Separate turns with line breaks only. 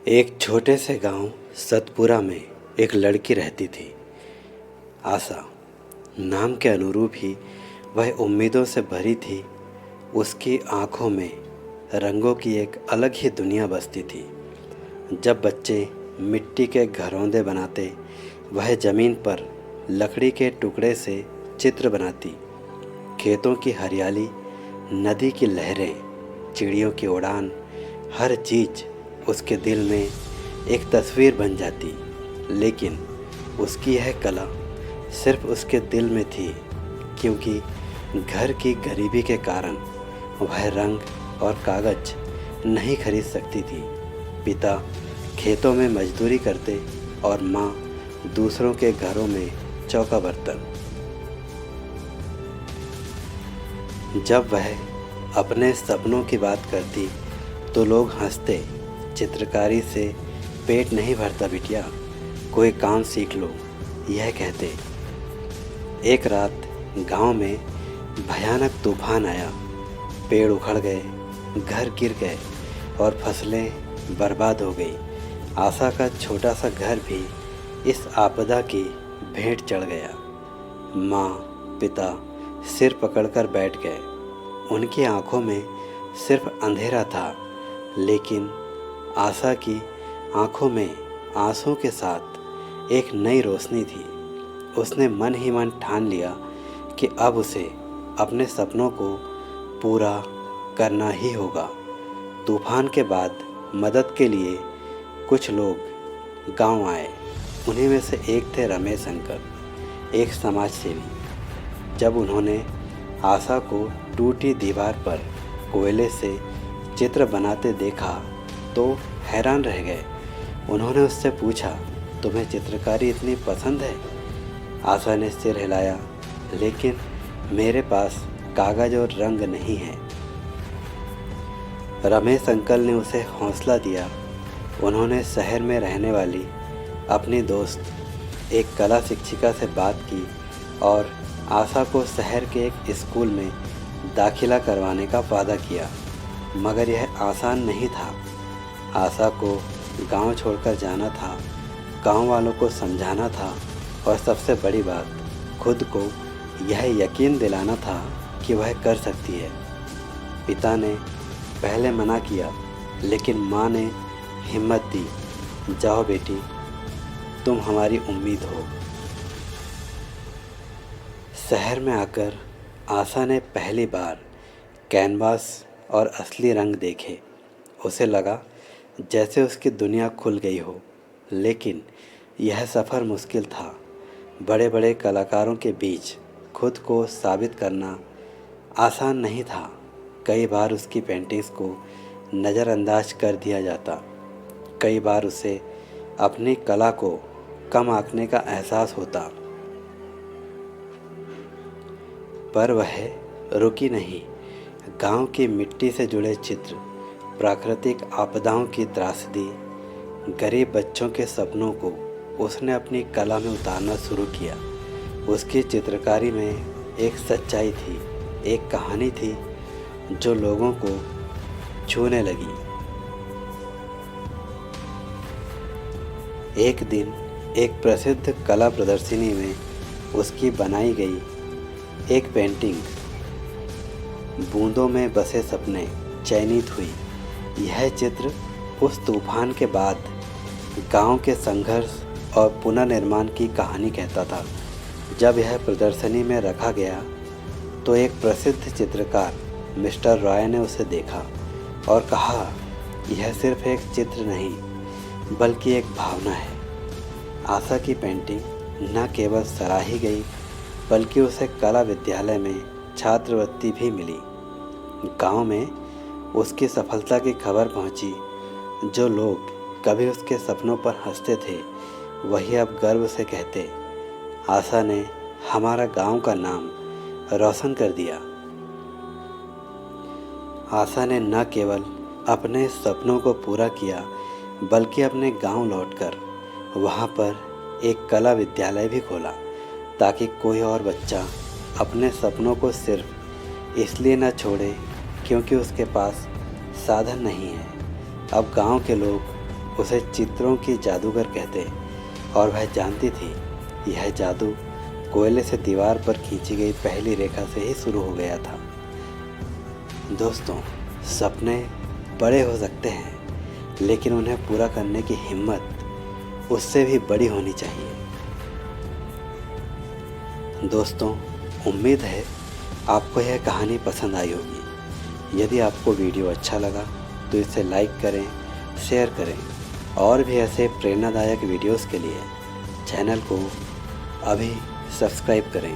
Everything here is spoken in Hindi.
एक छोटे से गांव सतपुरा में एक लड़की रहती थी, आशा। नाम के अनुरूप ही वह उम्मीदों से भरी थी। उसकी आंखों में रंगों की एक अलग ही दुनिया बसती थी। जब बच्चे मिट्टी के घरौंदे बनाते, वह ज़मीन पर लकड़ी के टुकड़े से चित्र बनाती। खेतों की हरियाली, नदी की लहरें, चिड़ियों की उड़ान, हर चीज़ उसके दिल में एक तस्वीर बन जाती। लेकिन उसकी यह कला सिर्फ उसके दिल में थी, क्योंकि घर की गरीबी के कारण वह रंग और कागज़ नहीं खरीद सकती थी। पिता खेतों में मजदूरी करते और माँ दूसरों के घरों में चौका बर्तन। जब वह अपने सपनों की बात करती तो लोग हंसते। चित्रकारी से पेट नहीं भरता बिटिया, कोई काम सीख लो, यह कहते। एक रात गांव में भयानक तूफान आया। पेड़ उखड़ गए, घर गिर गए और फसलें बर्बाद हो गई। आशा का छोटा सा घर भी इस आपदा की भेंट चढ़ गया। माँ पिता सिर पकड़कर बैठ गए। उनकी आंखों में सिर्फ अंधेरा था, लेकिन आशा की आंखों में आंसुओं के साथ एक नई रोशनी थी। उसने मन ही मन ठान लिया कि अब उसे अपने सपनों को पूरा करना ही होगा। तूफान के बाद मदद के लिए कुछ लोग गांव आए। उन्हीं में से एक थे रमेश अंकल, एक समाज सेवी। जब उन्होंने आशा को टूटी दीवार पर कोयले से चित्र बनाते देखा तो हैरान रह गए। उन्होंने उससे पूछा, तुम्हें चित्रकारी इतनी पसंद है? आशा ने सिर हिलाया, लेकिन मेरे पास कागज़ और रंग नहीं है। रमेश अंकल ने उसे हौसला दिया। उन्होंने शहर में रहने वाली अपनी दोस्त एक कला शिक्षिका से बात की और आशा को शहर के एक स्कूल में दाखिला करवाने का वादा किया। मगर यह आसान नहीं था। आशा को गांव छोड़कर जाना था, गांव वालों को समझाना था और सबसे बड़ी बात, खुद को यह यकीन दिलाना था कि वह कर सकती है। पिता ने पहले मना किया, लेकिन माँ ने हिम्मत दी। जाओ बेटी, तुम हमारी उम्मीद हो। शहर में आकर आशा ने पहली बार कैनवास और असली रंग देखे। उसे लगा जैसे उसकी दुनिया खुल गई हो। लेकिन यह सफ़र मुश्किल था। बड़े बड़े कलाकारों के बीच खुद को साबित करना आसान नहीं था। कई बार उसकी पेंटिंग्स को नज़रअंदाज कर दिया जाता। कई बार उसे अपनी कला को कम आंकने का एहसास होता। पर वह रुकी नहीं। गांव की मिट्टी से जुड़े चित्र, प्राकृतिक आपदाओं की त्रासदी, गरीब बच्चों के सपनों को उसने अपनी कला में उतारना शुरू किया। उसकी चित्रकारी में एक सच्चाई थी, एक कहानी थी जो लोगों को छूने लगी। एक दिन एक प्रसिद्ध कला प्रदर्शनी में उसकी बनाई गई एक पेंटिंग, बूंदों में बसे सपने, चयनित हुई। यह चित्र उस तूफान के बाद गांव के संघर्ष और पुनर्निर्माण की कहानी कहता था। जब यह प्रदर्शनी में रखा गया तो एक प्रसिद्ध चित्रकार मिस्टर रॉय ने उसे देखा और कहा, यह सिर्फ एक चित्र नहीं बल्कि एक भावना है। आशा की पेंटिंग न केवल सराही गई, बल्कि उसे कला विद्यालय में छात्रवृत्ति भी मिली। गांव में उसकी सफलता की खबर पहुंची। जो लोग कभी उसके सपनों पर हंसते थे, वही अब गर्व से कहते, आशा ने हमारा गांव का नाम रोशन कर दिया। आशा ने न केवल अपने सपनों को पूरा किया, बल्कि अपने गांव लौटकर वहां पर एक कला विद्यालय भी खोला, ताकि कोई और बच्चा अपने सपनों को सिर्फ इसलिए न छोड़े क्योंकि उसके पास साधन नहीं है। अब गांव के लोग उसे चित्रों की जादूगर कहते और वह जानती थी यह जादू कोयले से दीवार पर खींची गई पहली रेखा से ही शुरू हो गया था। दोस्तों, सपने बड़े हो सकते हैं लेकिन उन्हें पूरा करने की हिम्मत उससे भी बड़ी होनी चाहिए। दोस्तों, उम्मीद है आपको यह कहानी पसंद आई होगी। यदि आपको वीडियो अच्छा लगा तो इसे लाइक करें, शेयर करें और भी ऐसे प्रेरणादायक वीडियोस के लिए चैनल को अभी सब्सक्राइब करें।